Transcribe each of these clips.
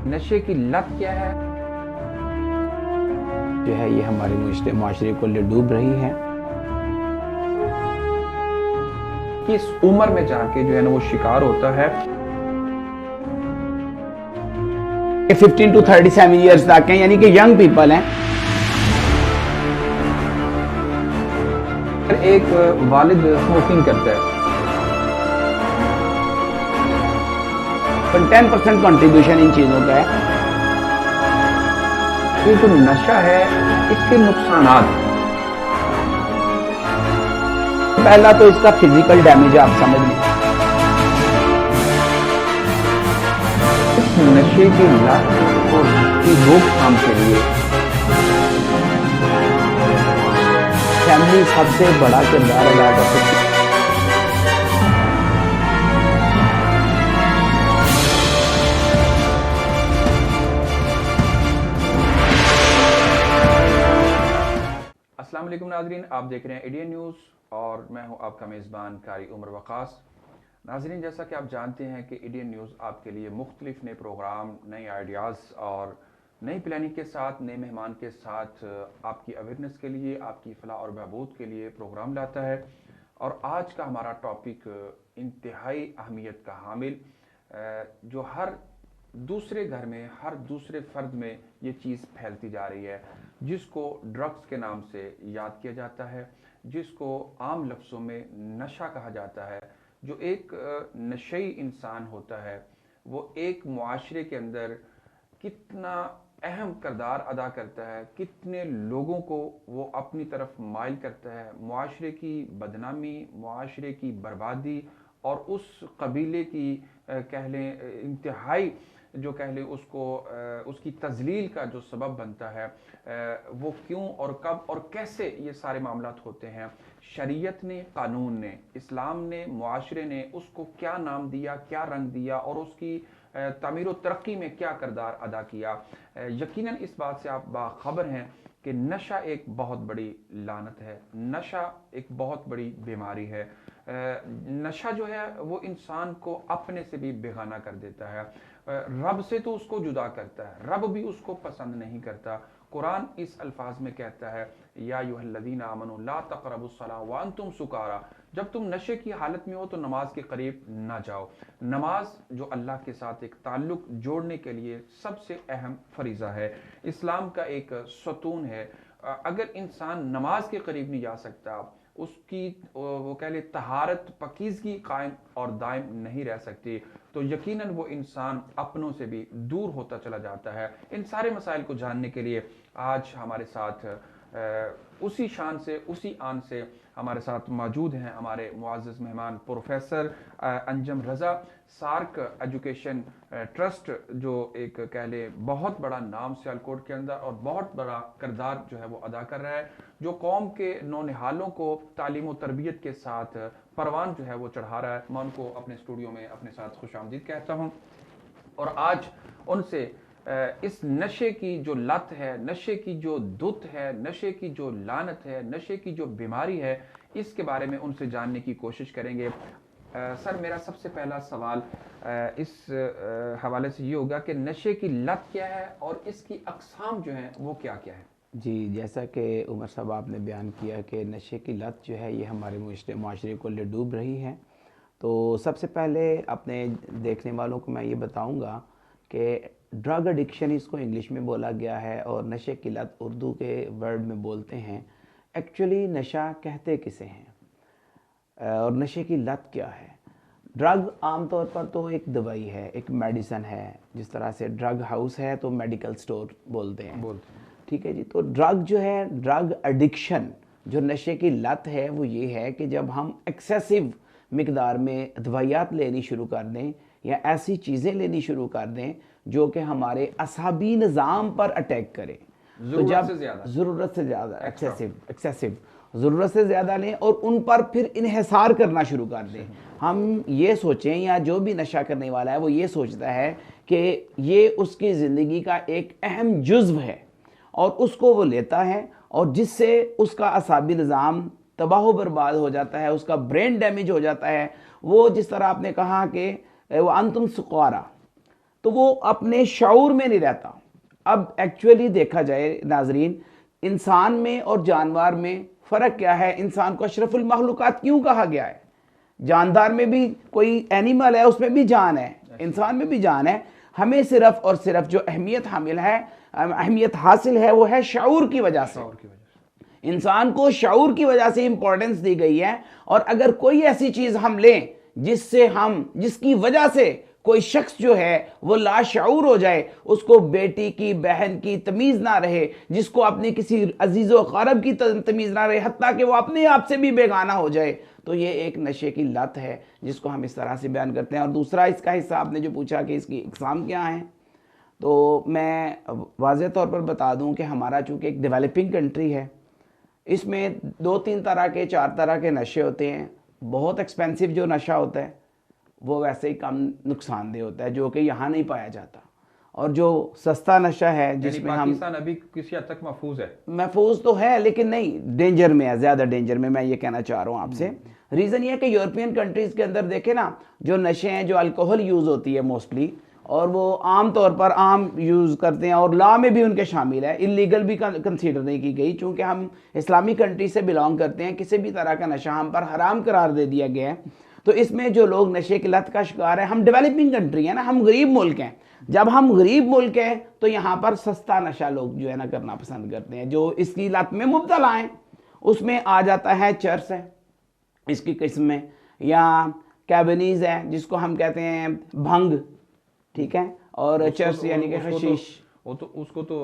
नशे की लत क्या है जो है ये हमारे माशरे को ले डूब रही है। किस उम्र में जाके जो है ना वो शिकार होता है। 15 to 37 ईयर्स तक हैं, यानी कि यंग पीपल हैं। एक वालिद स्मोकिंग करता है, पर 10% कंट्रीब्यूशन इन चीजों का है। ये जो नशा है इसके नुकसानात। पहला तो इसका फिजिकल डैमेज आप समझ लें। इस नशे की लत और की रोकथाम के लिए फैमिली सबसे बड़ा किरदार अदा कर सकती है। अस्सलाम वालेकुम नाजरीन, आप देख रहे हैं इंडियन न्यूज़ और मैं हूं आपका मेज़बान कारी उमर वक़ास। नाजरीन, जैसा कि आप जानते हैं कि इंडियन न्यूज़ आपके लिए मुख्तलिफ नए प्रोग्राम, नए आइडियाज़ और नई प्लानिंग के साथ, नए मेहमान के साथ आपकी अवेयरनेस के लिए, आपकी फलाह और बहबूद के लिए प्रोग्राम लाता है। और आज का हमारा टॉपिक इंतहाई अहमियत का हामिल, जो हर दूसरे घर में, हर दूसरे फ़र्द में ये चीज़ फैलती जा रही है, जिसको ड्रग्स के नाम से याद किया जाता है, जिसको आम लफ्ज़ों में नशा कहा जाता है। जो एक नशई इंसान होता है वो एक मुआशरे के अंदर कितना अहम किरदार अदा करता है, कितने लोगों को वो अपनी तरफ माइल करता है, मुआशरे की बदनामी, मुआशरे की बर्बादी और उस कबीले की कह लें इंतहाई जो कह लें उसको उसकी तजलील का जो सबब बनता है, वो क्यों और कब और कैसे ये सारे मामलात होते हैं। शरीयत ने, कानून ने, इस्लाम ने, मुआशरे ने उसको क्या नाम दिया, क्या रंग दिया और उसकी तामीर व तरक्की में क्या किरदार अदा किया। यकीनन इस बात से आप बाखबर हैं कि नशा एक बहुत बड़ी लानत है, नशा एक बहुत बड़ी बीमारी है। नशा जो है वो इंसान को अपने से भी बेगाना कर देता है, रब से तो उसको जुदा करता है, रब भी उसको पसंद नहीं करता। कुरान इस अल्फाज में कहता है, या अय्युहल्लज़ीना आमनू ला तक़रबुस्सलाह व अंतुम सुकारा, जब तुम नशे की हालत में हो तो नमाज के करीब ना जाओ। नमाज जो अल्लाह के साथ एक ताल्लुक जोड़ने के लिए सबसे अहम फरीज़ा है, इस्लाम का एक सतून है। अगर इंसान नमाज के करीब नहीं जा सकता, उसकी वो कह ले तहारत पकीज़गी कायम और दायम नहीं रह सकती, तो यकीनन वो इंसान अपनों से भी दूर होता चला जाता है। इन सारे मसाइल को जानने के लिए आज हमारे साथ उसी शान से, उसी आन से हमारे साथ मौजूद हैं हमारे मुआज़्ज़ज़ मेहमान प्रोफेसर अंजम रज़ा, सार्क एजुकेशन ट्रस्ट, जो एक कह लें बहुत बड़ा नाम सियालकोट के अंदर और बहुत बड़ा किरदार जो है वो अदा कर रहा है, जो कौम के नौनिहालों को तालीम व तरबियत के साथ परवान जो है वो चढ़ा रहा है। मैं उनको अपने स्टूडियो में अपने साथ खुशामदीद कहता हूँ और आज उनसे इस नशे की जो लत है, नशे की जो दुत है, नशे की जो लानत है, नशे की जो बीमारी है, इसके बारे में उनसे जानने की कोशिश करेंगे। सर, मेरा सबसे पहला सवाल इस हवाले से ये होगा कि नशे की लत क्या है और इसकी अक़साम जो हैं वो क्या क्या है। जी, जैसा कि उमर साहब आपने बयान किया कि नशे की लत जो है ये हमारे माशरे को ले डूब रही है, तो सबसे पहले अपने देखने वालों को मैं ये बताऊंगा कि ड्रग एडिक्शन इसको इंग्लिश में बोला गया है और नशे की लत उर्दू के वर्ड में बोलते हैं। एक्चुअली नशा कहते किसे हैं और नशे की लत क्या है? ड्रग आमतौर पर तो एक दवाई है, एक मेडिसन है। जिस तरह से ड्रग हाउस है तो मेडिकल स्टोर बोलते हैं, ठीक है जी। तो ड्रग जो है, ड्रग एडिक्शन, जो नशे की लत है वो ये है कि जब हम एक्सेसिव मिकदार में दवाइयात लेनी शुरू कर दें या ऐसी चीज़ें लेनी शुरू कर दें जो कि हमारे असाबी निज़ाम पर अटैक करें, तो जब ज़रूरत से ज़्यादा एक्सेसिव ज़रूरत से ज़्यादा लें और उन पर फिर इन्हिसार करना शुरू कर दें। हम ये सोचें, या जो भी नशा करने वाला है वो ये सोचता है कि ये उसकी ज़िंदगी का एक अहम जुज़्व है और उसको वो लेता है और जिससे उसका असाबी निज़ाम तबाह बर्बाद हो जाता है, उसका ब्रेन डैमेज हो जाता है। वो जिस तरह आपने कहा कि वो अंतुम सुकारा, तो वो अपने शऊर में नहीं रहता। अब एक्चुअली देखा जाए नाजरीन, इंसान में और जानवर में फ़र्क क्या है? इंसान को अशरफुल मखलूक़ात क्यों कहा गया है? जानदार में भी कोई एनिमल है, उसमें भी जान है, इंसान में भी जान है। हमें सिर्फ और सिर्फ जो अहमियत हामिल है, अहमियत हासिल है, वो है शऊर की वजह से। इंसान को शऊर की वजह से इंपॉर्टेंस दी गई है। और अगर कोई ऐसी चीज हम लें जिसकी वजह से कोई शख्स जो है वो लाशऊर हो जाए, उसको बेटी की, बहन की तमीज ना रहे, जिसको अपनी किसी अजीज़ो क़रीब की तमीज ना रहे, हत्ता कि वो अपने आप से भी बेगाना हो जाए, तो ये एक नशे की लत है जिसको हम इस तरह से बयान करते हैं। और दूसरा इसका हिस्सा आपने जो पूछा कि इसकी इकसाम क्या है, तो मैं वाज़ेह तौर पर बता दूं कि हमारा चूँकि एक डेवलपिंग कंट्री है, इसमें 2-3 तरह के, 4 तरह के नशे होते हैं। बहुत एक्सपेंसिव जो नशा होता है वो वैसे ही कम नुकसानदेह होता है, जो कि यहाँ नहीं पाया जाता। और जो सस्ता नशा है जिसमें हम, पाकिस्तान अभी किसी हद तक महफूज है। महफूज तो है लेकिन नहीं, डेंजर में है, ज़्यादा डेंजर में, मैं ये कहना चाह रहा हूँ आपसे। रीज़न ये है कि यूरोपियन कंट्रीज़ के अंदर देखें ना, जो नशे हैं, जो अल्कोहल यूज़ होती है मोस्टली, और वो आम तौर पर आम यूज़ करते हैं और लॉ में भी उनके शामिल है, इलीगल भी कंसीडर नहीं की गई। चूँकि हम इस्लामी कंट्री से बिलोंग करते हैं, किसी भी तरह का नशा हम पर हराम करार दे दिया गया है। तो इसमें जो लोग नशे की लत का शिकार है, हम डेवलपिंग कंट्री है ना, हम गरीब मुल्क हैं। जब हम गरीब मुल्क हैं तो यहाँ पर सस्ता नशा लोग जो है ना करना पसंद करते हैं, जो इसकी लत में मुब्तला हैं। उसमें आ जाता है चर्स है इसकी किस्म में, या कैबनीज है जिसको हम कहते हैं भंग, ठीक है, और चर्स यानी कि हशीश। उसको तो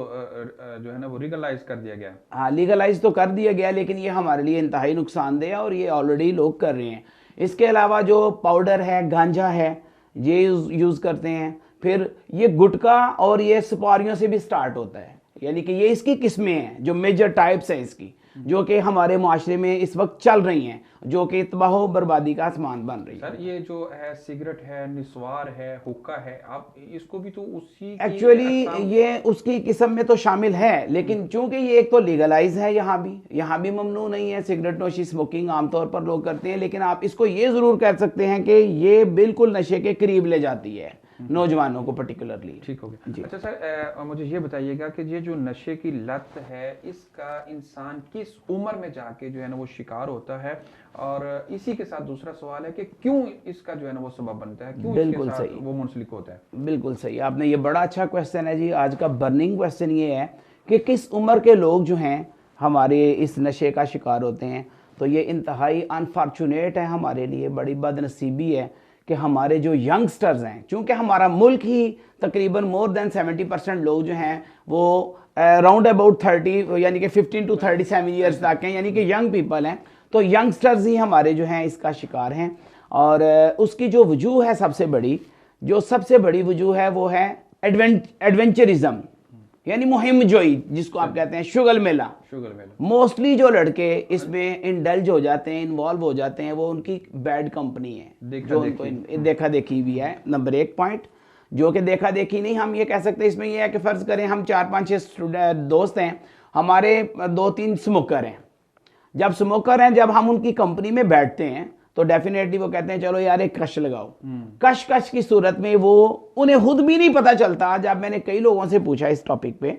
जो है ना वो लीगलाइज कर दिया गया। हाँ, लीगलाइज तो कर दिया गया, लेकिन ये हमारे लिए इंतहाई नुकसानदेह है और ये ऑलरेडी लोग कर रहे हैं। इसके अलावा जो पाउडर है, गांजा है, ये यूज़ करते हैं। फिर ये गुटखा और ये सुपारियों से भी स्टार्ट होता है, यानी कि ये इसकी किस्में हैं जो मेजर टाइप्स हैं इसकी, जो कि हमारे माशरे में इस वक्त चल रही हैं, जो कि तबाह बर्बादी का सामान बन रही है। सर ये जो है सिगरेट है, निस्वार है, हुक्का है, आप इसको भी तो उसी एक्चुअली ये उसकी किस्म में तो शामिल है, लेकिन चूंकि ये एक तो लीगलाइज है, यहाँ भी ममनू नहीं है सिगरेट नोशी, स्मोकिंग आमतौर पर लोग करते हैं, लेकिन आप इसको ये ज़रूर कह सकते हैं कि ये बिल्कुल नशे के करीब ले जाती है नौजवानों को पर्टिकुलरली। ठीक हो गया। अच्छा सर, मुझे ये बताइएगा कि ये जो नशे की लत है, इसका इंसान किस उम्र में जाके जो है ना वो शिकार होता है, और इसी के साथ दूसरा सवाल है कि क्यों इसका जो है ना वो सबब बनता है, क्यों बिल्कुल इसके साथ सही, वो मुंसलिक होता है? बिल्कुल सही, आपने ये बड़ा अच्छा क्वेश्चन है जी। आज का बर्निंग क्वेश्चन ये है कि किस उम्र के लोग जो हैं हमारे इस नशे का शिकार होते हैं। तो ये इंतहाई अनफॉर्चुनेट है हमारे लिए, बड़ी बदनसीबी है कि हमारे जो यंगस्टर्स हैं, चूँकि हमारा मुल्क ही तकरीबन मोर देन 70% लोग जो हैं वो राउंड अबाउट 30 यानी कि 15 to 37 ईयर्स तक हैं, यानी कि यंग पीपल हैं। तो यंगस्टर्स ही हमारे जो हैं इसका शिकार हैं। और उसकी जो वजूह है सबसे बड़ी वजूह है वो है एडवेंचरिज्म, यानी मुहिम जोई, जिसको आप कहते हैं शुगल मेला। मोस्टली जो लड़के इसमें इंडल्ज हो जाते हैं, इन्वॉल्व हो जाते हैं, वो उनकी बैड कंपनी है, जो उनको देखा देखी भी है। नंबर 1 पॉइंट, जो कि देखा देखी नहीं, हम ये कह सकते हैं इसमें ये है कि फ़र्ज़ करें हम 4-5-6 दोस्त हैं, हमारे 2-3 स्मोकर हैं। जब स्मोकर हैं, जब हम उनकी कंपनी में बैठते हैं तो डेफिनेटली वो कहते हैं चलो यार एक कश लगाओ। कश की सूरत में वो उन्हें खुद भी नहीं पता चलता। जब मैंने कई लोगों से पूछा इस टॉपिक पे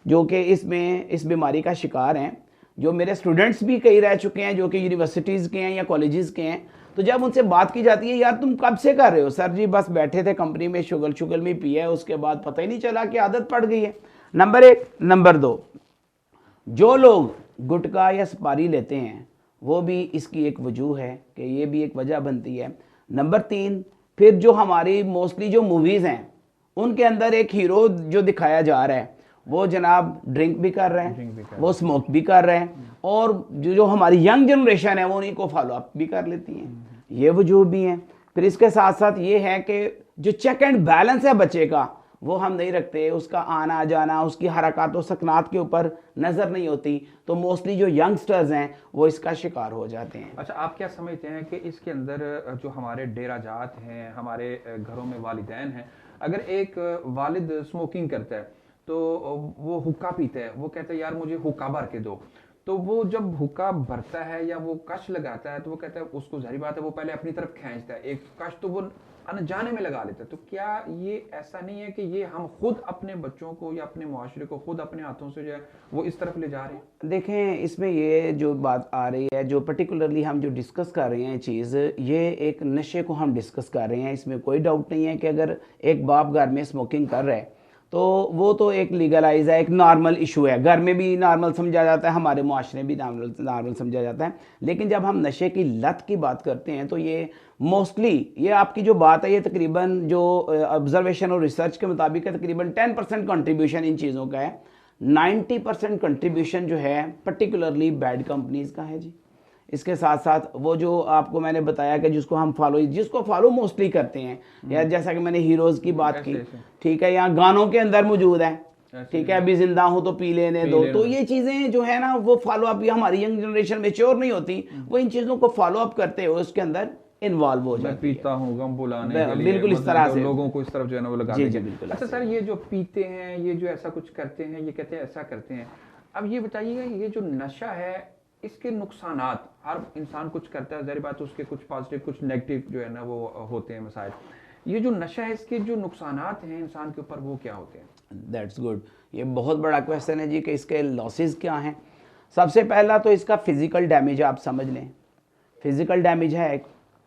जो कि इसमें इस बीमारी का शिकार हैं, जो मेरे स्टूडेंट्स भी कई रह चुके हैं, जो कि यूनिवर्सिटीज़ के हैं या कॉलेजेस के हैं, तो जब उनसे बात की जाती है यार तुम कब से कर रहे हो? सर जी बस बैठे थे कंपनी में, शुगल में पिया है, उसके बाद पता ही नहीं चला कि आदत पड़ गई है। नंबर 1। नंबर 2, जो लोग गुटखा या सुपारी लेते हैं वो भी इसकी एक वजूह है कि ये भी एक वजह बनती है। नंबर 3, फिर जो हमारी मोस्टली जो मूवीज़ हैं उनके अंदर एक हीरो जो दिखाया जा रहा है वो जनाब ड्रिंक भी कर रहे हैं, वो स्मोक भी कर रहे हैं, और जो हमारी यंग जनरेशन है वो उन्हीं को फॉलो अप भी कर लेती हैं। ये वजूह भी हैं। फिर इसके साथ साथ ये है कि जो चेक एंड बैलेंस है बच्चे का वो हम नहीं रखते, उसका आना जाना, उसकी हरकत और सकनात के ऊपर नज़र नहीं होती, तो मोस्टली जो यंगस्टर्स हैं वो इसका शिकार हो जाते हैं। अच्छा, आप क्या समझते हैं कि इसके अंदर जो हमारे डेरा जात हैं, हमारे घरों में वालिदैन हैं, अगर एक वालिद स्मोकिंग करता है तो वो हुक्का पीता है, वो कहता है यार मुझे हुक्का भर के दो, तो वो जब हुक्का भरता है या वो कश लगाता है तो वो कहता है, उसको जाहिर बात है वो पहले अपनी तरफ खींचता है, एक कश तो वो अनजाने में लगा लेते हैं। तो क्या ये ऐसा नहीं है कि ये हम खुद अपने बच्चों को या अपने मुआशरे को खुद अपने हाथों से जो है वो इस तरफ ले जा रहे हैं? देखें, इसमें ये जो बात आ रही है, जो पर्टिकुलरली हम जो डिस्कस कर रहे हैं चीज़, ये एक नशे को हम डिस्कस कर रहे हैं। इसमें कोई डाउट नहीं है कि अगर एक बाप घर में स्मोकिंग कर रहा है तो वो तो एक लीगलाइज है, एक नॉर्मल इशू है, घर में भी नॉर्मल समझा जाता है, हमारे मुआशरे में भी नॉर्मल समझा जाता है। लेकिन जब हम नशे की लत की बात करते हैं तो ये मोस्टली, ये आपकी जो बात है, ये तकरीबन जो ऑब्जर्वेशन और रिसर्च के मुताबिक है, तकरीबन 10% कंट्रीब्यूशन इन चीज़ों का है। 90% कंट्रीब्यूशन जो है पर्टिकुलरली बैड कंपनीज का है जी। इसके साथ साथ वो जो आपको मैंने बताया कि जिसको फॉलो मोस्टली करते हैं, या जैसा कि मैंने हीरोज की बात की, ठीक है, यहाँ गानों के अंदर मौजूद है, ठीक है, अभी जिंदा हूं तो पी लेने दो, तो ये चीजें जो है ना वो फॉलो अप, हमारी यंग जनरेशन मेच्योर नहीं होती, वो इन चीजों को फॉलो अप करते हुए उसके अंदर इन्वॉल्व हो जाती है। पीता हूँ गम भुलाने के लिए, बिल्कुल इस तरह से लोगों को इस तरफ जो है ना वो लगा जी देंगे। जी बिल्कुल। अच्छा सर, ये जो पीते हैं, ये जो ऐसा कुछ करते हैं, ये कहते हैं ऐसा करते हैं, अब ये बताइएगा ये जो नशा है इसके नुकसानात, हर इंसान कुछ करता है, जाहिर बात है उसके कुछ पॉजिटिव कुछ नेगेटिव जो है ना वो होते हैं मसाइल। ये जो नशा है इसके जो नुकसानात हैं इंसान के ऊपर वो क्या होते हैं? दैट्स गुड, ये बहुत बड़ा क्वेश्चन है जी कि इसके लॉसेस क्या हैं। सबसे पहला तो इसका फिजिकल डैमेज आप समझ लें, फिजिकल डैमेज है एक।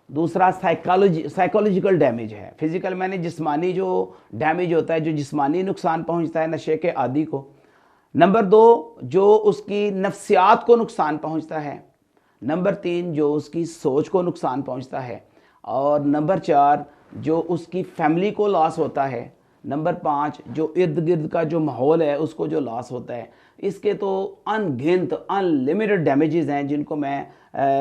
दूसरा साइकोलॉजिकल डैमेज है। फिजिकल मैंने जिस्मानी जो डैमेज होता है, जो जिस्मानी नुकसान पहुंचता है नशे के आदी को। नंबर 2 जो उसकी नफ्सियात को नुकसान पहुंचता है। नंबर 3 जो उसकी सोच को नुकसान पहुंचता है। और नंबर 4 जो उसकी फैमिली को लॉस होता है। नंबर 5 जो इर्द गिर्द का जो माहौल है उसको जो लॉस होता है। इसके तो अनगिनत अनलिमिटेड डैमेजेस हैं जिनको मैं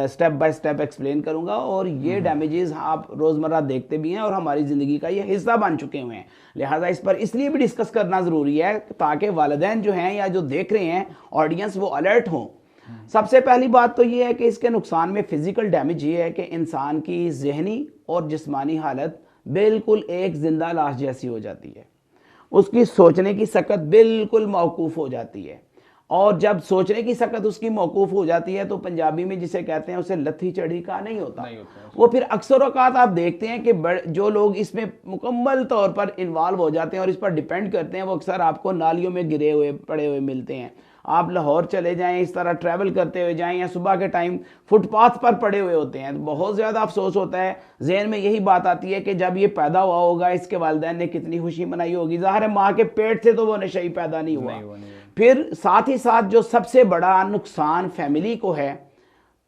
स्टेप बाय स्टेप एक्सप्लेन करूंगा, और ये डैमेजेस आप रोज़मर्रा देखते भी हैं और हमारी ज़िंदगी का ये हिस्सा बन चुके हुए हैं। लिहाजा इस पर इसलिए भी डिस्कस करना ज़रूरी है ताकि वालिदैन जो हैं या जो देख रहे हैं ऑडियंस, वो अलर्ट हों। सबसे पहली बात तो ये है कि इसके नुकसान में फिजिकल डैमेज ये है कि इंसान की जहनी और जिस्मानी हालत बिल्कुल एक जिंदा लाश जैसी हो जाती है। उसकी सोचने की सकत बिल्कुल मौकूफ़ हो जाती है, और जब सोचने की सकत उसकी मौकूफ़ हो जाती है तो पंजाबी में जिसे कहते हैं उसे लथी चढ़ी का नहीं होता। वो फिर अक्सर औकात आप देखते हैं कि जो लोग इसमें मुकम्मल तौर पर इन्वॉल्व हो जाते हैं और इस पर डिपेंड करते हैं, वो अक्सर आपको नालियों में गिरे हुए पड़े हुए मिलते हैं। आप लाहौर चले जाएं, इस तरह ट्रैवल करते हुए जाएं, या सुबह के टाइम फुटपाथ पर पड़े हुए होते हैं, तो बहुत ज़्यादा अफसोस होता है। जहन में यही बात आती है कि जब ये पैदा हुआ होगा इसके वालिदैन ने कितनी खुशी मनाई होगी। ज़ाहिर है माँ के पेट से तो वो नशा ही पैदा नहीं हुआ। फिर साथ ही साथ जो सबसे बड़ा नुकसान फैमिली को है,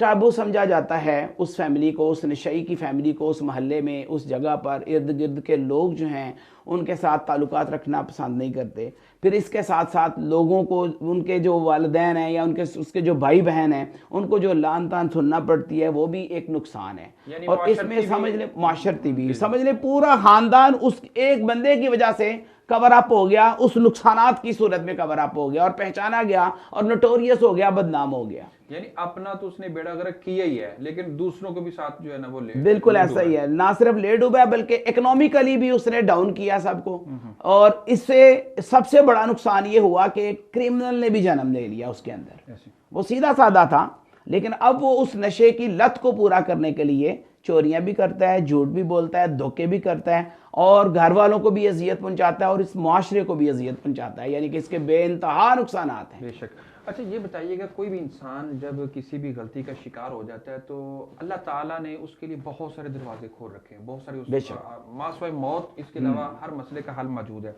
टाबू समझा जाता है उस फैमिली को, उस नशई की फैमिली को, उस महल्ले में, उस जगह पर इर्द गिर्द के लोग जो हैं उनके साथ ताल्लुकात रखना पसंद नहीं करते। फिर इसके साथ साथ लोगों को, उनके जो वालिदैन हैं या उसके जो भाई बहन हैं, उनको जो लान तान सुनना पड़ती है, वो भी एक नुकसान है। और इसमें समझ लें माशरती भी, समझ लें पूरा खानदान उस एक बंदे की वजह से कवर अप हो गया, उस नुकसानात की सूरत में कवर अप हो गया और पहचाना गया और नोटोरियस हो गया, बदनाम हो गया। यानी अपना तो उसने बेड़ा गर्क किया ही है, लेकिन दूसरों को भी साथ जो है ना वो ले, बिल्कुल ऐसा ही है। ना सिर्फ ले डूबा है बल्कि इकोनॉमिकली भी उसने डाउन किया सबको। और इससे सबसे बड़ा नुकसान ये हुआ कि क्रिमिनल ने भी जन्म ले लिया उसके अंदर। वो सीधा साधा था, लेकिन अब वो उस नशे की लत को पूरा करने के लिए चोरियां भी करता है, झूठ भी बोलता है, धोखे भी करता है, और घर वालों को भी अजियत पहुंचाता है और इस माशरे को भी अजियत पहुंचाता है। यानी कि इसके बेइंतहा नुकसान हैं। बेशक। अच्छा ये बताइएगा, कोई भी इंसान जब किसी भी गलती का शिकार हो जाता है तो अल्लाह ताला ने उसके लिए बहुत सारे दरवाजे खोल रखे हैं, बहुत सारे मासवाए मौत, इसके अलावा हर मसले का हल मौजूद है।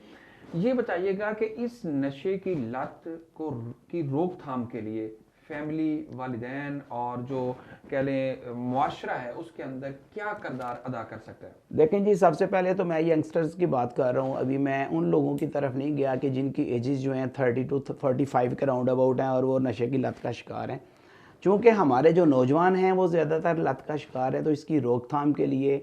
ये बताइएगा कि इस नशे की लत की रोकथाम के लिए फैमिली, वालिदैन और जो कह लें मुआशरा है उसके अंदर क्या किरदार अदा कर सकता है? देखें जी, सबसे पहले तो मैं यंगस्टर्स की बात कर रहा हूँ। अभी मैं उन लोगों की तरफ नहीं गया कि जिनकी एजेस जो हैं 30 to 45 के राउंड अबाउट हैं और वो नशे की लत का शिकार हैं। चूँकि हमारे जो नौजवान हैं वो ज़्यादातर लत का शिकार है, तो इसकी रोकथाम के लिए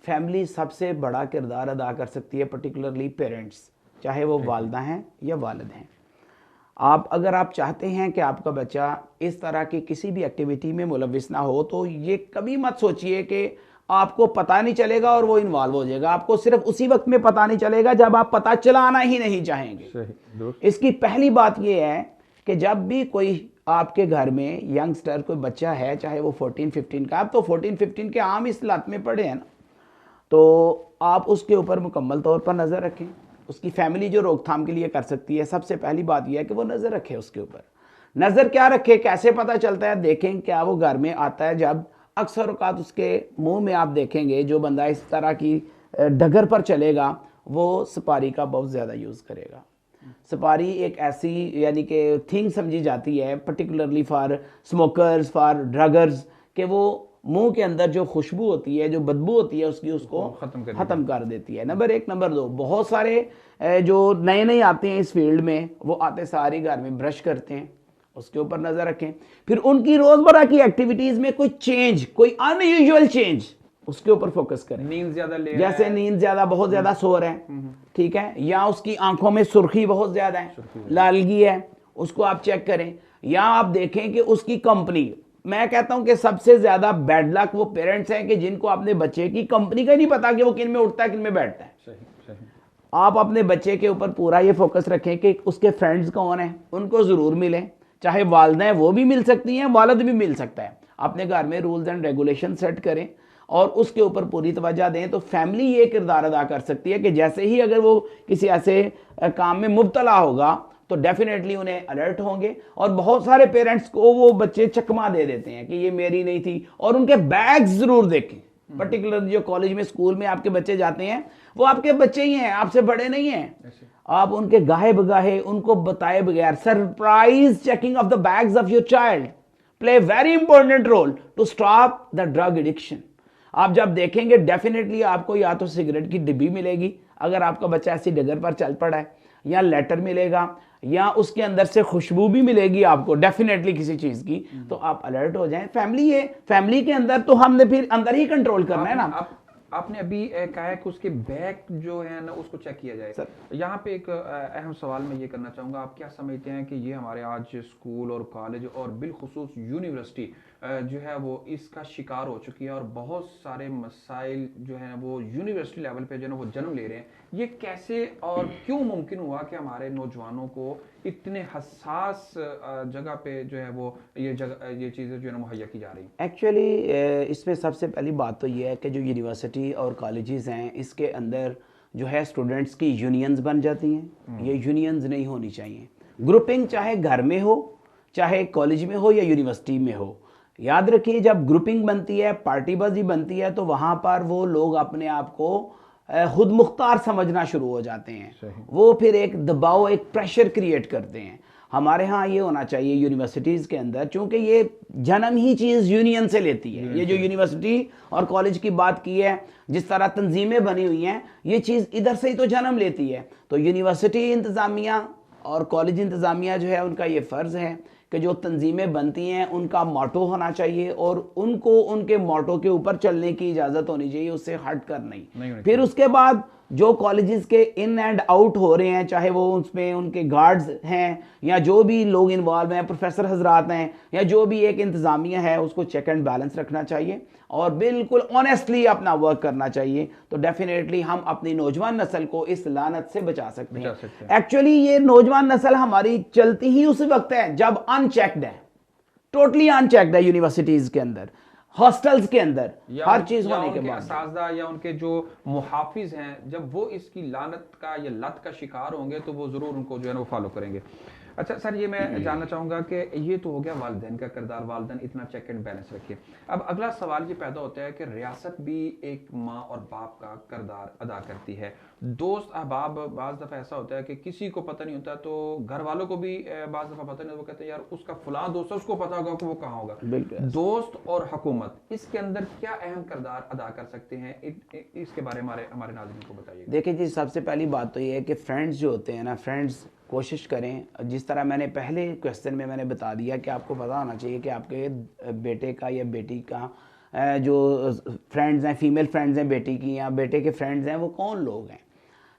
फैमिली सबसे बड़ा किरदार अदा कर सकती है, पर्टिकुलरली पेरेंट्स, चाहे वो वालदा हैं या वालिद हैं। अगर आप चाहते हैं कि आपका बच्चा इस तरह की किसी भी एक्टिविटी में मुलविस ना हो, तो ये कभी मत सोचिए कि आपको पता नहीं चलेगा और वो इन्वॉल्व हो जाएगा। आपको सिर्फ उसी वक्त में पता नहीं चलेगा जब आप पता चलाना ही नहीं चाहेंगे। इसकी पहली बात ये है कि जब भी कोई आपके घर में यंगस्टर कोई बच्चा है, चाहे वो 14-15 का, आप तो 14-15 के आम इस लत में पड़े हैं ना, तो आप उसके ऊपर मुकम्मल तौर पर नज़र रखें। उसकी फैमिली जो रोकथाम के लिए कर सकती है, सबसे पहली बात यह है कि वो नज़र रखे उसके ऊपर। नज़र क्या रखे, कैसे पता चलता है? देखें क्या वो घर में आता है, जब अक्सर औक़ात उसके मुंह में आप देखेंगे जो बंदा इस तरह की डगर पर चलेगा वो सुपारी का बहुत ज़्यादा यूज़ करेगा। सुपारी एक ऐसी यानी कि थिंग समझी जाती है पर्टिकुलरली फॉर स्मोकर्स, फॉर ड्रगर्स, कि वो मुंह के अंदर जो खुशबू होती है, जो बदबू होती है उसकी, उसको ख़त्म कर देती है। नंबर एक। नंबर दो, बहुत सारे जो नए नए आते हैं इस फील्ड में, वो आते सारे घर में ब्रश करते हैं, उसके ऊपर नज़र रखें। फिर उनकी रोज़मर्रा की एक्टिविटीज़ में कोई चेंज, कोई अनयूजुअल चेंज, उसके ऊपर फोकस करें। नींद ज़्यादा ले जैसे नींद ज़्यादा, बहुत ज़्यादा सो रहे हैं, ठीक है, या उसकी आंखों में सुर्खी बहुत ज़्यादा है, लालगी है, उसको आप चेक करें। या आप देखें कि उसकी कंपनी, मैं कहता हूं कि सबसे ज्यादा बैड लक वो पेरेंट्स हैं कि जिनको अपने बच्चे की कंपनी का ही नहीं पता कि वो किन में उठता है, किन में बैठता है। सही। आप अपने बच्चे के ऊपर पूरा ये फोकस रखें कि उसके फ्रेंड्स कौन हैं, उनको ज़रूर मिलें। चाहे वालदा हैं वो भी मिल सकती हैं, वालिद भी मिल सकता है। अपने घर में रूल्स एंड रेगुलेशन सेट करें और उसके ऊपर पूरी तवज्जो दें, तो फैमिली ये किरदार अदा कर सकती है कि जैसे ही अगर वो किसी ऐसे काम में मुब्तला होगा तो डेफिनेटली उन्हें अलर्ट होंगे। और बहुत सारे पेरेंट्स को वो बच्चे चकमा दे देते हैं कि ये मेरी नहीं थी, और उनके बैग्स जरूर देखें। पर्टिकुलर जो कॉलेज में, स्कूल में आपके बच्चे जाते हैं, वो आपके बच्चे ही हैं, आपसे बड़े नहीं हैं। आप उनके गाहे बगाहे, उनको बताए बगैर surprise checking of the bags of your child play very important role to stop the drug addiction. आप जब देखेंगे डेफिनेटली आपको या तो सिगरेट की डिब्बी मिलेगी अगर आपका बच्चा ऐसी डगर पर चल पड़ा है, या लेटर मिलेगा, या उसके अंदर से खुशबू भी मिलेगी आपको डेफिनेटली किसी चीज की। तो आप अलर्ट हो जाएं। फैमिली के अंदर तो हमने फिर अंदर ही कंट्रोल करना है ना। आपने अभी कहा है कि उसके बैग जो है ना उसको चेक किया जाए। यहाँ पे एक अहम सवाल मैं ये करना चाहूँगा, आप क्या समझते हैं कि ये हमारे आज स्कूल और कॉलेज और बिलखुसूस यूनिवर्सिटी जो है वो इसका शिकार हो चुकी है, और बहुत सारे मसाइल जो है वो यूनिवर्सिटी लेवल पे जो है वो जन्म ले रहे हैं। ये कैसे और क्यों मुमकिन हुआ कि हमारे नौजवानों को इतने हसास जगह पे जो है वो ये चीज़ें जो है मुहैया की जा रही हैं? एक्चुअली इसमें सबसे पहली बात तो ये है कि जो यूनिवर्सिटी और कॉलेजेस हैं, इसके अंदर जो है स्टूडेंट्स की यूनियंस बन जाती हैं। ये यूनियंस नहीं होनी चाहिए। ग्रुपिंग चाहे घर में हो, चाहे कॉलेज में हो या यूनिवर्सिटी में हो, याद रखिए जब ग्रुपिंग बनती है, पार्टीबाजी बनती है, तो वहाँ पर वो लोग अपने आप को खुद मुख्तार समझना शुरू हो जाते हैं। वो फिर एक दबाव, एक प्रेशर क्रिएट करते हैं। हमारे यहाँ ये होना चाहिए यूनिवर्सिटीज़ के अंदर, चूँकि ये जन्म ही चीज़ यूनियन से लेती है। ये जो यूनिवर्सिटी और कॉलेज की बात की है, जिस तरह तंजीमें बनी हुई हैं, ये चीज़ इधर से ही तो जन्म लेती है। तो यूनिवर्सिटी इंतज़ामिया और कॉलेज इंतज़ामिया जो है, उनका ये फ़र्ज़ है कि जो तंजीमें बनती हैं उनका मोटो होना चाहिए, और उनको उनके मोटो के ऊपर चलने की इजाज़त होनी चाहिए, उससे हट कर नहीं। फिर उसके बाद जो कॉलेजेस के इन एंड आउट हो रहे हैं, चाहे वो उसमें उनके गार्ड्स हैं या जो भी लोग इन्वॉल्व हैं, प्रोफेसर हजरात हैं, या जो भी एक इंतज़ामिया है, उसको चेक एंड बैलेंस रखना चाहिए और बिल्कुल ऑनेस्टली अपना वर्क करना चाहिए। तो डेफिनेटली हम अपनी नौजवान नस्ल को इस लानत से बचा सकते हैं। एक्चुअली ये नौजवान नस्ल हमारी चलती ही उस वक्त है जब अनचेक्ड है, टोटली अनचेक्ड है। यूनिवर्सिटीज़ के अंदर, हॉस्टल्स के अंदर, हर चीज होने के बाद असातिज़ा या उनके जो मुहाफिज हैं, जब वो इसकी लानत का या लत का शिकार होंगे तो वो जरूर उनको जो है ना वो फॉलो करेंगे। अच्छा सर, ये मैं जानना चाहूँगा कि ये तो हो गया वालिदैन का किरदार, वालिदैन इतना चेक एंड बैलेंस रखिए। अब अगला सवाल ये पैदा होता है कि रियासत भी एक माँ और बाप का किरदार अदा करती है। दोस्त अहबाब, बाज़ दफ़ा ऐसा होता है कि किसी को पता नहीं होता, तो घर वालों को भी बाज़ दफ़ा पता नहीं, वो कहते हैं यार उसका फलां दोस्त है, उसको पता होगा कि वो कहाँ होगा। दोस्त और हुकूमत इसके अंदर क्या अहम किरदार अदा कर सकते हैं, इसके बारे में हमारे नाज़रीन को बताइए। देखिए जी, सबसे पहली बात तो ये है कि फ्रेंड्स जो होते हैं ना, फ्रेंड्स कोशिश करें, जिस तरह मैंने पहले क्वेश्चन में मैंने बता दिया कि आपको पता होना चाहिए कि आपके बेटे का या बेटी का जो फ्रेंड्स हैं, फीमेल फ्रेंड्स हैं बेटी की या बेटे के फ्रेंड्स हैं, वो कौन लोग हैं।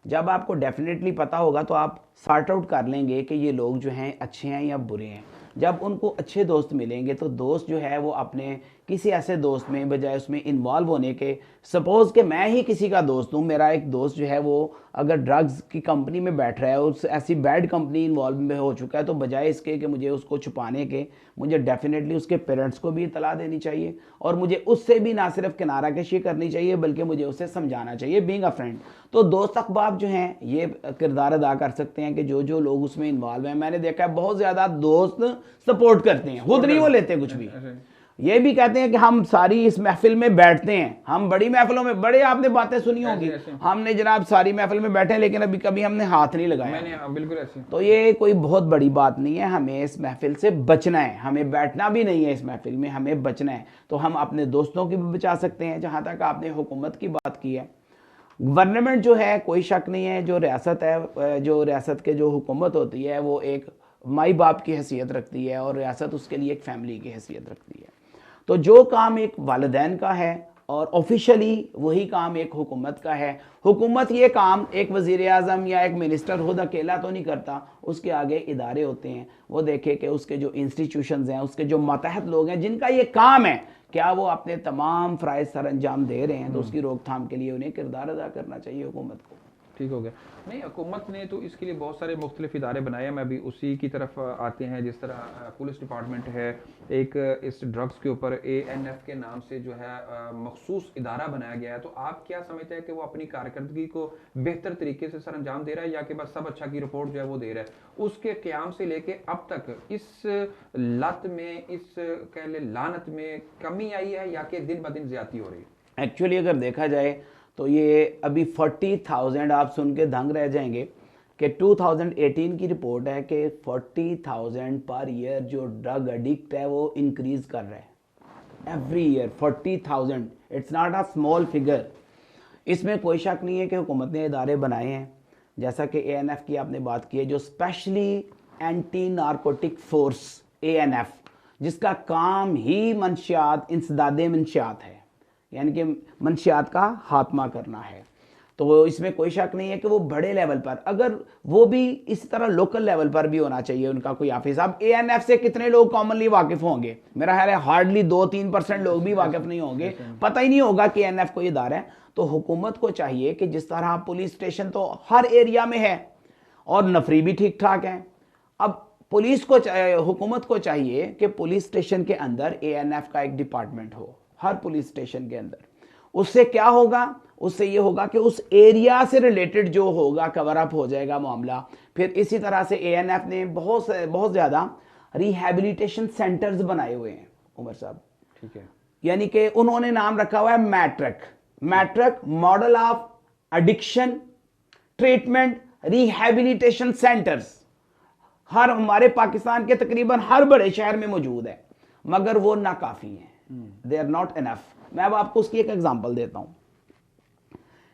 जब आपको डेफिनेटली पता होगा तो आप सॉर्ट आउट कर लेंगे कि ये लोग जो हैं अच्छे हैं या बुरे हैं। जब उनको अच्छे दोस्त मिलेंगे तो दोस्त जो है वो अपने किसी ऐसे दोस्त में बजाय उसमें इन्वॉल्व होने के। सपोज कि मैं ही किसी का दोस्त हूँ, मेरा एक दोस्त जो है वो अगर ड्रग्स की कंपनी में बैठ रहा है, उस ऐसी बैड कंपनी इन्वॉल्व में हो चुका है, तो बजाय इसके कि मुझे उसको छुपाने के, मुझे डेफिनेटली उसके पेरेंट्स को भी इतला देनी चाहिए और मुझे उससे भी ना सिर्फ किनारा कशी करनी चाहिए बल्कि मुझे उसे समझाना चाहिए, बीइंग अ फ्रेंड। तो दोस्त अहबाब जो हैं ये किरदार अदा कर सकते हैं कि जो जो लोग उसमें इन्वॉल्व हैं, मैंने देखा है बहुत ज़्यादा दोस्त सपोर्ट करते हैं, खुद नहीं वो लेते कुछ भी, ये भी कहते हैं कि हम सारी इस महफिल में बैठते हैं, हम बड़ी महफिलों में, बड़े आपने बातें सुनी होगी, हमने जनाब सारी महफिल में बैठे हैं लेकिन अभी कभी हमने हाथ नहीं लगाया। मैंने बिल्कुल ऐसे। तो ये कोई बहुत बड़ी बात नहीं है, हमें इस महफिल से बचना है, हमें बैठना भी नहीं है इस महफिल में, हमें बचना है। तो हम अपने दोस्तों की भी बचा सकते हैं। जहाँ तक आपने हुकूमत की बात की है, गवर्नमेंट जो है कोई शक नहीं है, जो रियासत है, जो रियासत के जो हुकूमत होती है वो एक माई बाप की हैसियत रखती है और रियासत उसके लिए एक फैमिली की हैसियत रखती है। तो जो काम एक वालिदैन का है और ऑफिशियली वही काम एक हुकूमत का है। हुकूमत ये काम एक वज़ीर आज़म या एक मिनिस्टर खुद अकेला तो नहीं करता, उसके आगे इदारे होते हैं, वो देखे कि उसके जो इंस्टीट्यूशंस हैं, उसके जो मातहत लोग हैं जिनका ये काम है, क्या वो अपने तमाम फ़राइज़ सर अंजाम दे रहे हैं, तो उसकी रोकथाम के लिए उन्हें किरदार अदा करना चाहिए हुकूमत को। ठीक हो गया। नहीं, हुकूमत ने तो इसके लिए बहुत सारे मुख्तलिफ इदारे बनाए हैं, मैं भी उसी की तरफ आते हैं। जिस तरह पुलिस डिपार्टमेंट है, एक इस ड्रग्स के ऊपर ANF के नाम से जो है मखसूस इदारा बनाया गया है। तो आप क्या समझते हैं कि वो अपनी कारकर्दगी को बेहतर तरीके से सर अंजाम दे रहा है या कि बस सब अच्छा की रिपोर्ट जो है वो दे रहा है? उसके क़याम से लेके अब तक इस लत में, इस कह ले लानत में कमी आई है या कि दिन ब दिन ज़्यादती हो रही है? एक्चुअली अगर देखा जाए तो ये अभी 40,000 आप सुन के दंग रह जाएंगे कि 2018 की रिपोर्ट है कि 40,000 पर ईयर जो ड्रग एडिक्ट है वो इंक्रीज कर रहा है every year. 40,000, it's not a small figure. इसमें कोई शक नहीं है कि हुकूमत ने इदारे बनाए हैं, जैसा कि ANF की आपने बात की है, जो specially anti narcotic force ANF, जिसका काम ही मंशियात, इंसदाद मंशियात है, यानी कि मंशियात का खात्मा करना है। तो इसमें कोई शक नहीं है कि वो बड़े लेवल पर, अगर वो भी इस तरह लोकल लेवल पर भी होना चाहिए उनका कोई ऑफिस। अब ANF से कितने लोग कॉमनली वाकिफ होंगे? मेरा ख्याल है हार्डली 2-3% लोग भी वाकिफ नहीं होंगे, पता ही नहीं होगा कि ANF कोई इदारा है। तो हुकूमत को चाहिए कि जिस तरह पुलिस स्टेशन तो हर एरिया में है और नफरी भी ठीक ठाक है, अब पुलिस को, हुकूमत को चाहिए कि पुलिस स्टेशन के अंदर ANF का एक डिपार्टमेंट हो, हर पुलिस स्टेशन के अंदर। उससे क्या होगा? उससे ये होगा कि उस एरिया से रिलेटेड जो होगा कवर अप हो जाएगा मामला। फिर इसी तरह से ANF ने बहुत ज़्यादा रिहैबिलिटेशन सेंटर्स बनाए हुए हैं उमर साहब, ठीक है, यानी कि उन्होंने नाम रखा हुआ है मैट्रक, model of addiction treatment rehabilitation centres. हर हमारे पाकिस्तान के तकरीबन हर बड़े शहर में मौजूद है, मगर वो नाकाफी हैं, दे आर नॉट इनफ। मैं अब आपको उसकी एक एग्जांपल देता हूं।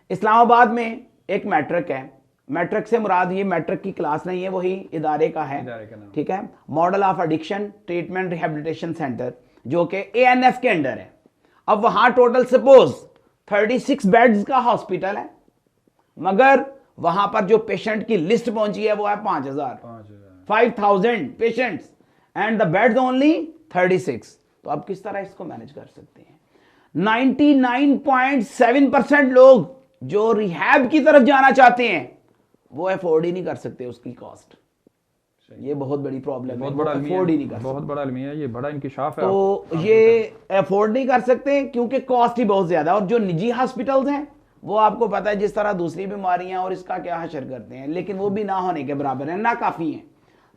इस्लामाबाद में एक मैट्रिक है, मैट्रिक से मुराद ये मैट्रिक की क्लास नहीं है, वही इदारे का है, ठीक है, model of addiction treatment rehabilitation centre, जो कि ANF के अंडर है। अब वहां टोटल सपोज 36 बेड्स का हॉस्पिटल है, मगर वहां पर जो पेशेंट की लिस्ट पहुंची है वो है 5,000 patients and the beds only 36। तो आप किस तरह इसको मैनेज कर सकते हैं? 99.7% लोग जो रिहैब की तरफ जाना चाहते हैं वो अफोर्ड ही नहीं कर सकते उसकी कॉस्ट। ये बहुत बड़ी प्रॉब्लम है, अफोर्ड ही नहीं कर सकते। बहुत बड़ा अलमिया है, ये बड़ा इंकिशाफ है। तो ये अफोर्ड नहीं कर सकते क्योंकि कॉस्ट ही बहुत ज्यादा। और जो निजी हॉस्पिटल्स हैं वो आपको पता है जिस तरह दूसरी बीमारियां और इसका क्या हशर करते हैं, लेकिन वो भी ना होने के बराबर है, ना काफी है।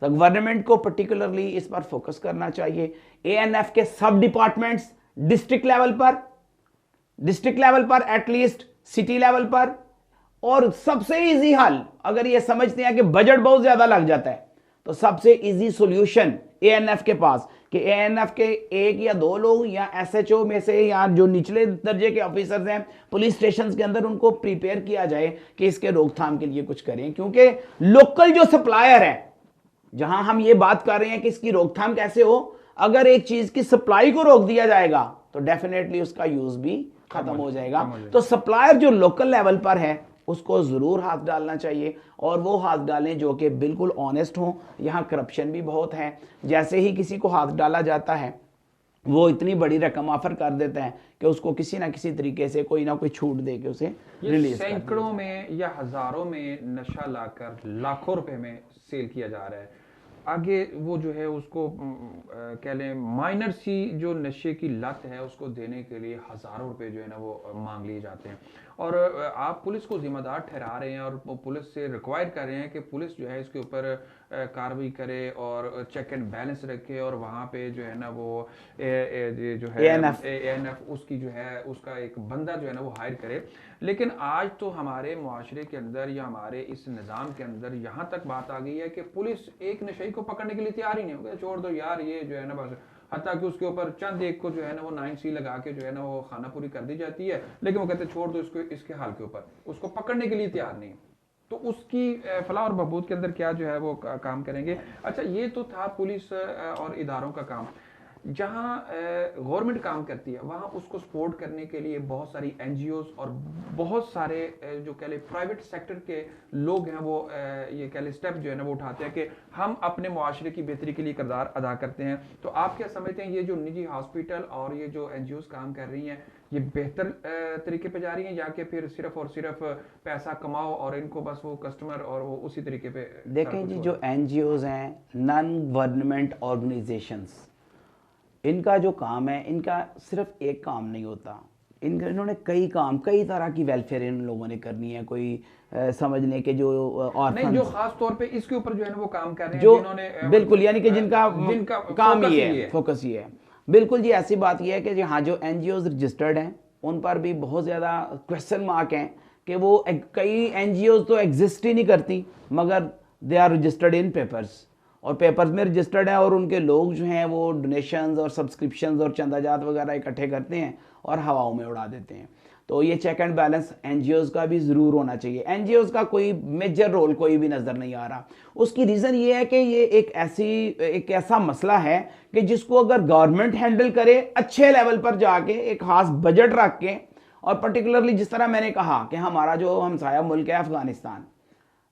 तो गवर्नमेंट को पर्टिकुलरली इस पर फोकस करना चाहिए। ANF के सब डिपार्टमेंट्स डिस्ट्रिक्ट लेवल पर एटलीस्ट सिटी लेवल पर, और सबसे इजी हल अगर ये समझते हैं कि बजट बहुत ज्यादा लग जाता है तो सबसे इजी सॉल्यूशन ANF के पास कि ANF के 1 या 2 लोग या SHO में से या जो निचले दर्जे के ऑफिसर्स हैं पुलिस स्टेशन के अंदर, उनको प्रिपेयर किया जाए कि इसके रोकथाम के लिए कुछ करें। क्योंकि लोकल जो सप्लायर है, जहां हम ये बात कर रहे हैं कि इसकी रोकथाम कैसे हो, अगर एक चीज की सप्लाई को रोक दिया जाएगा तो डेफिनेटली उसका यूज भी खत्म हो जाएगा। तो सप्लायर जो लोकल लेवल पर है उसको जरूर हाथ डालना चाहिए, और वो हाथ डालें जो कि बिल्कुल ऑनेस्ट हों। यहाँ करप्शन भी बहुत है, जैसे ही किसी को हाथ डाला जाता है वो इतनी बड़ी रकम ऑफर कर देता है कि उसको किसी ना किसी तरीके से कोई ना कोई छूट दे के उसे रिलीज कर सैकड़ों में या हजारों में नशा लाकर लाखों रुपए में सेल किया जा रहा है। आगे वो जो है उसको कह लें माइनर सी जो नशे की लत है उसको देने के लिए हजारों रुपए जो है ना वो मांग लिए जाते हैं। और आप पुलिस को जिम्मेदार ठहरा रहे हैं और पुलिस से रिक्वायर कर रहे हैं कि पुलिस जो है इसके ऊपर कार्रवाई करे और चेक एंड बैलेंस रखे और वहाँ पे जो है ना वो ये जो है एएनएफ उसकी जो है उसका एक बंदा जो है ना वो हायर करे। लेकिन आज तो हमारे मुआशरे के अंदर या हमारे इस निज़ाम के अंदर यहाँ तक बात आ गई है कि पुलिस एक नशे को पकड़ने के लिए तैयार ही नहीं हो गया, छोड़ दो यार ये जो है ना बस। हत्ता कि उसके ऊपर चंद एक को जो है ना वो 9C लगा के जो है ना वो खाना पूरी कर दी जाती है, लेकिन वो कहते छोड़ दो इसको, इसके हाल के ऊपर उसको पकड़ने के लिए तैयार नहीं। तो उसकी फलाह और बहबूद के अंदर क्या जो है वो काम करेंगे। अच्छा, ये तो था पुलिस और इदारों का काम। जहाँ गवर्नमेंट काम करती है वहाँ उसको सपोर्ट करने के लिए बहुत सारी एनजीओज और बहुत सारे जो कह ले प्राइवेट सेक्टर के लोग हैं वो ये कह ले स्टेप जो है ना वो उठाते हैं कि हम अपने मुआशरे की बेहतरी के लिए किरदार अदा करते हैं। तो आप क्या समझते हैं ये जो निजी हॉस्पिटल और ये जो एनजीओज काम कर रही हैं ये बेहतर तरीके पे जा रही हैं या कि फिर सिर्फ और सिर्फ पैसा कमाओ और इनको बस वो कस्टमर और वो उसी तरीके पे? देखें जी, जो एनजीओज हैं, नॉन गवर्नमेंट ऑर्गेनाइजेशंस, इनका जो काम है, इनका सिर्फ एक काम नहीं होता, इन्होंने कई काम, कई तरह की वेलफेयर इन लोगों ने करनी है। कोई समझ लें कि जो नहीं, जो खास तौर पे इसके ऊपर जो है ना वो काम कर रहे हैं जो जिन्होंने बिल्कुल, यानी कि जिनका काम ही है, है फोकस ही है। बिल्कुल जी, ऐसी बात यह है कि हाँ, जो एनजीओज रजिस्टर्ड हैं उन पर भी बहुत ज़्यादा क्वेश्चन मार्क हैं कि वो कई एनजीओज तो एग्जिस्ट ही नहीं करती मगर they are registered in papers, और पेपर्स में रजिस्टर्ड है, और उनके लोग जो हैं वो डोनेशंस और सब्सक्रिप्शंस और चंदाजात वगैरह इकट्ठे करते हैं और हवाओं में उड़ा देते हैं। तो ये चेक एंड बैलेंस एनजीओज का भी ज़रूर होना चाहिए। एनजीओज का कोई मेजर रोल कोई भी नज़र नहीं आ रहा। उसकी रीज़न ये है कि ये एक ऐसा मसला है कि जिसको अगर गवर्नमेंट हैंडल करे अच्छे लेवल पर जाके एक खास बजट रख के, और पर्टिकुलरली जिस तरह मैंने कहा कि हमारा जो हमसाया मुल्क है अफगानिस्तान,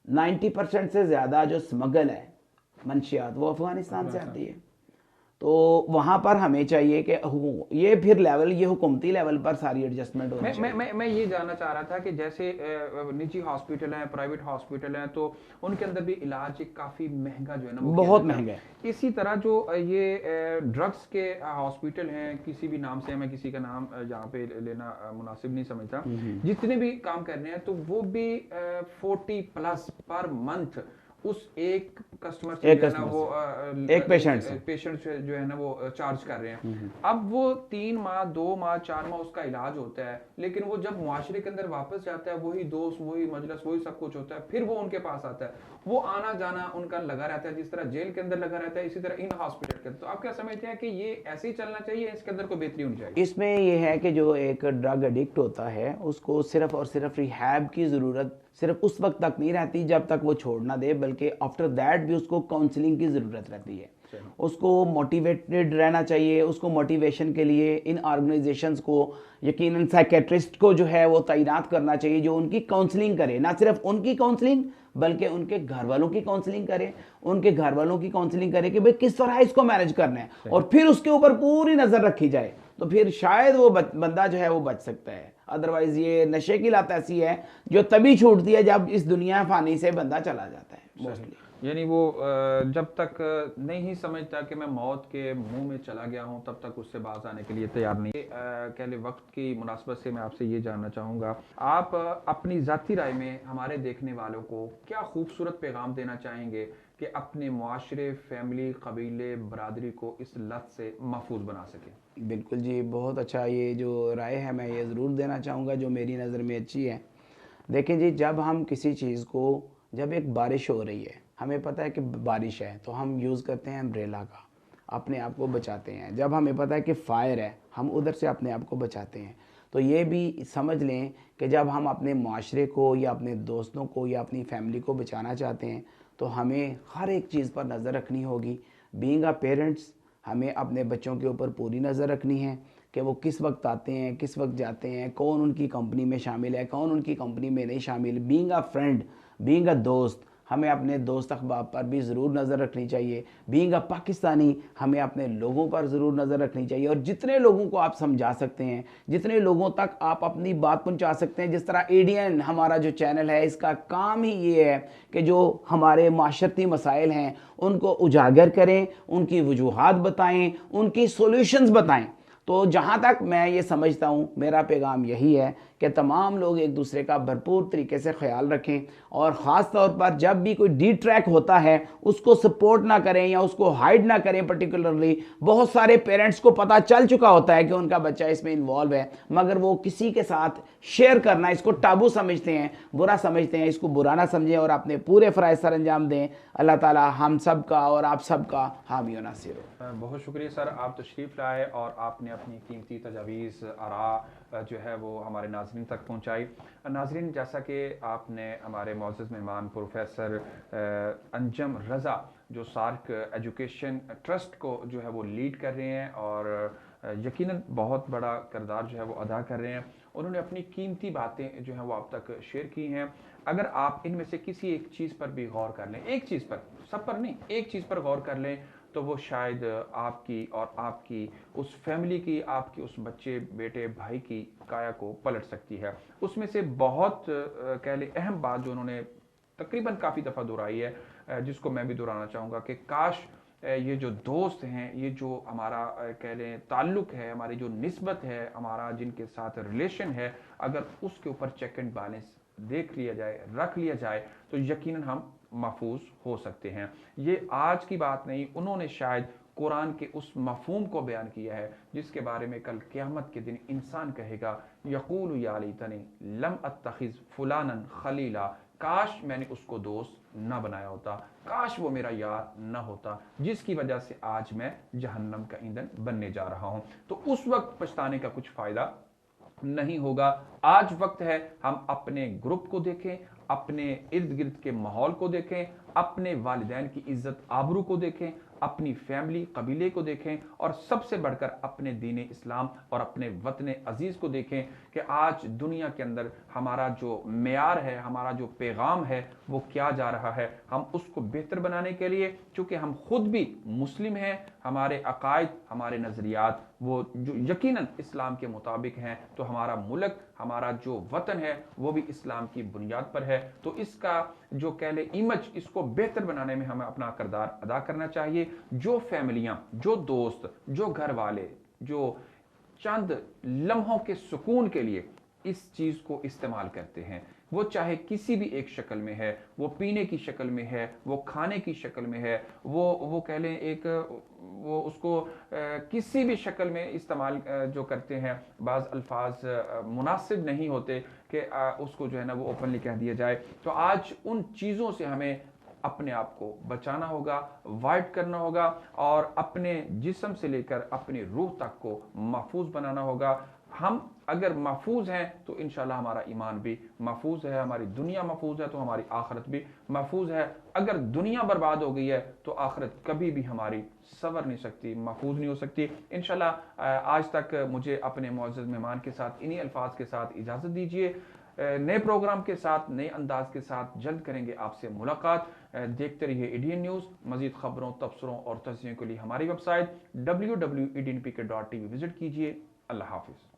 90% से ज़्यादा जो स्मगल है मंशियात वो अफगानिस्तान से आती है। तो वहाँ पर हमें चाहिए कि ये फिर लेवल, ये हुकूमती लेवल पर सारी एडजस्टमेंट होनी चाहिए। मैं ये जानना चाह रहा था कि जैसे निजी हॉस्पिटल हैं, प्राइवेट हॉस्पिटल हैं, तो उनके अंदर भी इलाज काफ़ी महंगा जो है ना वो बहुत महंगा है। इसी तरह जो ये ड्रग्स के हॉस्पिटल हैं, किसी भी नाम से, मैं किसी का नाम यहाँ पे लेना मुनासिब नहीं समझता, जितने भी काम कर रहे हैं तो वो भी 40+ पर मंथ उस एक कस्टमर से जो है ना वो एक पेशेंट से जो है ना वो चार्ज कर रहे हैं। अब वो 3 माह 2 माह 4 माह उसका इलाज होता है, लेकिन वो जब मुआशरे के अंदर वापस जाता है वही दोस्त, वही मजलिस, वही सब कुछ होता है, फिर वो उनके पास आता है, वो आना जाना उनका लगा रहता है, जिस तरह जेल के अंदर लगा रहता है इसी तरह इन हॉस्पिटल के अंदर। तो आप क्या समझते हैं कि ये ऐसे ही चलना चाहिए, इसके अंदर कोई बेहतरी होनी चाहिए? इसमें ये है कि जो एक ड्रग एडिक्ट होता है उसको सिर्फ और सिर्फ रिहैब की ज़रूरत सिर्फ उस वक्त तक नहीं रहती जब तक वो छोड़ ना दे, बल्कि आफ्टर दैट भी उसको काउंसलिंग की ज़रूरत रहती है। उसको मोटिवेटेड रहना चाहिए। उसको मोटिवेशन के लिए इन ऑर्गेनाइजेशंस को, यकीनन साइकेट्रिस्ट को जो है वो तैनात करना चाहिए जो उनकी काउंसलिंग करे, ना सिर्फ उनकी काउंसलिंग बल्कि उनके घर वालों की काउंसलिंग करे, उनके घर वालों की काउंसलिंग करे कि भाई किस तरह इसको मैनेज करना है, और फिर उसके ऊपर पूरी नज़र रखी जाए, तो फिर शायद वो बंदा जो है वो बच सकता है। अदरवाइज ये नशे की लत ऐसी है जो तभी छूटती है जब इस दुनिया फानी से बंदा चला जाता है मोस्टली। यानी वो जब तक नहीं समझता कि मैं मौत के मुंह में चला गया हूं तब तक उससे बाज आने के लिए तैयार नहीं। कह ले वक्त की मुनासबत से मैं आपसे ये जानना चाहूँगा, आप अपनी ज़ाती राय में हमारे देखने वालों को क्या खूबसूरत पैगाम देना चाहेंगे कि अपने मुआशरे, फैमिली, कबीले, बरादरी को इस लत से महफूज बना सके? बिल्कुल जी, बहुत अच्छा ये जो राय है मैं ये ज़रूर देना चाहूँगा जो मेरी नज़र में अच्छी है। देखें जी, जब हम किसी चीज़ को, जब एक बारिश हो रही है, हमें पता है कि बारिश है तो हम यूज़ करते हैं अम्ब्रेला का, अपने आप को बचाते हैं। जब हमें पता है कि फायर है हम उधर से अपने आप को बचाते हैं। तो ये भी समझ लें कि जब हम अपने माशरे को या अपने दोस्तों को या अपनी फैमिली को बचाना चाहते हैं तो हमें हर एक चीज़ पर नज़र रखनी होगी। बीइंग अ पेरेंट्स, हमें अपने बच्चों के ऊपर पूरी नज़र रखनी है कि वो किस वक्त आते हैं, किस वक्त जाते हैं, कौन उनकी कंपनी में शामिल है, कौन उनकी कंपनी में नहीं शामिल। Being a friend, being a दोस्त, हमें अपने दोस्त अहबाब पर भी ज़रूर नज़र रखनी चाहिए। बीइंग अ पाकिस्तानी हमें अपने लोगों पर ज़रूर नज़र रखनी चाहिए, और जितने लोगों को आप समझा सकते हैं, जितने लोगों तक आप अपनी बात पहुंचा सकते हैं, जिस तरह एडीएन हमारा जो चैनल है इसका काम ही ये है कि जो हमारे माशरती मसाइल हैं उनको उजागर करें, उनकी वजूहात बताएं, उनकी सॉल्यूशंस बताएं। तो जहाँ तक मैं ये समझता हूँ मेरा पैगाम यही है कि तमाम लोग एक दूसरे का भरपूर तरीके से ख्याल रखें, और ख़ास तौर पर जब भी कोई डी ट्रैक होता है उसको सपोर्ट ना करें या उसको हाइड ना करें। पर्टिकुलरली बहुत सारे पेरेंट्स को पता चल चुका होता है कि उनका बच्चा इसमें इन्वॉल्व है, मगर वो किसी के साथ शेयर करना इसको टाबू समझते हैं, बुरा समझते हैं। इसको बुरा ना समझें और अपने पूरे फ़राइज़ सर अंजाम दें। अल्लाह ताला हम सब का और आप सब का हामी व नासिर हो। बहुत शुक्रिया सर, आप तशरीफ़ लाए और आपने अपनी कीमती तजावीज़ आरा जो है वो हमारे नाज़रीन तक पहुँचाई। नाज़रीन, जैसा कि आपने हमारे मौजूद मेहमान प्रोफेसर अंजम रज़ा जो सार्क एजुकेशन ट्रस्ट को जो है वो लीड कर रहे हैं और यकीनन बहुत बड़ा किरदार जो है वो अदा कर रहे हैं, उन्होंने अपनी कीमती बातें जो हैं वो आप तक शेयर की हैं। अगर आप इनमें से किसी एक चीज़ पर भी गौर कर लें, एक चीज़ पर, सब पर नहीं, एक चीज़ पर गौर कर लें, तो वो शायद आपकी और आपकी उस फैमिली की, आपकी उस बच्चे बेटे भाई की काया को पलट सकती है। उसमें से बहुत कह लें अहम बात जो उन्होंने तकरीबन काफ़ी दफ़ा दोहराई है, जिसको मैं भी दोहराना चाहूँगा कि काश ये जो दोस्त हैं, ये जो हमारा कह लें ताल्लुक़ है, हमारी जो निस्बत है, हमारा जिनके साथ रिलेशन है, अगर उसके ऊपर चेक एंड बैलेंस देख लिया जाए, रख लिया जाए, तो यकीनन हम महफूज हो सकते हैं। ये आज की बात नहीं, उन्होंने शायद कुरान के उस मफहूम को बयान किया है जिसके बारे में कल क़यामत के दिन इंसान कहेगा, यक़ूलु या लैतनी लम अत्तखिज़ फुलानन खलीला, काश मैंने उसको दोस्त ना बनाया होता, काश वो मेरा यार ना होता, जिसकी वजह से आज मैं जहन्नम का ईंधन बनने जा रहा हूं। तो उस वक्त पछताने का कुछ फायदा नहीं होगा। आज वक्त है हम अपने ग्रुप को देखें, अपने इर्द गिर्द के माहौल को देखें, अपने वालिदैन की इज्जत आबरू को देखें, अपनी फैमिली कबीले को देखें, और सबसे बढ़कर अपने दीन इस्लाम और अपने वतन अजीज़ को देखें कि आज दुनिया के अंदर हमारा जो मेयार है, हमारा जो पैगाम है वो क्या जा रहा है। हम उसको बेहतर बनाने के लिए, चूँकि हम खुद भी मुस्लिम हैं, हमारे अकायद, हमारे नज़रियात वो जो यकीनन इस्लाम के मुताबिक हैं, तो हमारा मुल्क, हमारा जो वतन है वो भी इस्लाम की बुनियाद पर है। तो इसका जो कह ले इमेज, इसको बेहतर बनाने में हमें अपना किरदार अदा करना चाहिए। जो फैमिलियां, जो दोस्त, जो घर वाले, जो चंद लम्हों के सुकून के लिए इस चीज को इस्तेमाल करते हैं, वो चाहे किसी भी एक शक्ल में है, वो पीने की शक्ल में है, वो खाने की शक्ल में है, वो कह लें एक वो उसको किसी भी शक्ल में इस्तेमाल जो करते हैं, बाज़ अल्फाज मुनासिब नहीं होते कि उसको जो है ना वो ओपनली कह दिया जाए। तो आज उन चीज़ों से हमें अपने आप को बचाना होगा, अवॉइड करना होगा, और अपने जिस्म से लेकर अपनी रूह तक को महफूज बनाना होगा। हम अगर महफूज हैं तो इंशाल्लाह हमारा ईमान भी महफूज है, हमारी दुनिया महफूज है तो हमारी आखिरत भी महफूज है। अगर दुनिया बर्बाद हो गई है तो आखिरत कभी भी हमारी सवर नहीं सकती, महफूज नहीं हो सकती। इंशाल्लाह आज तक मुझे अपने मुअज़्ज़ज़ मेहमान के साथ इन्हीं अल्फाज के साथ इजाज़त दीजिए। नए प्रोग्राम के साथ, नए अंदाज के साथ जल्द करेंगे आपसे मुलाकात। देखते रहिए एडीएन न्यूज़। मजीद खबरों, तबसरों और तज़कियों के लिए हमारी वेबसाइट www.ednpk.tv विजिट कीजिए। अल्लाह हाफिज़।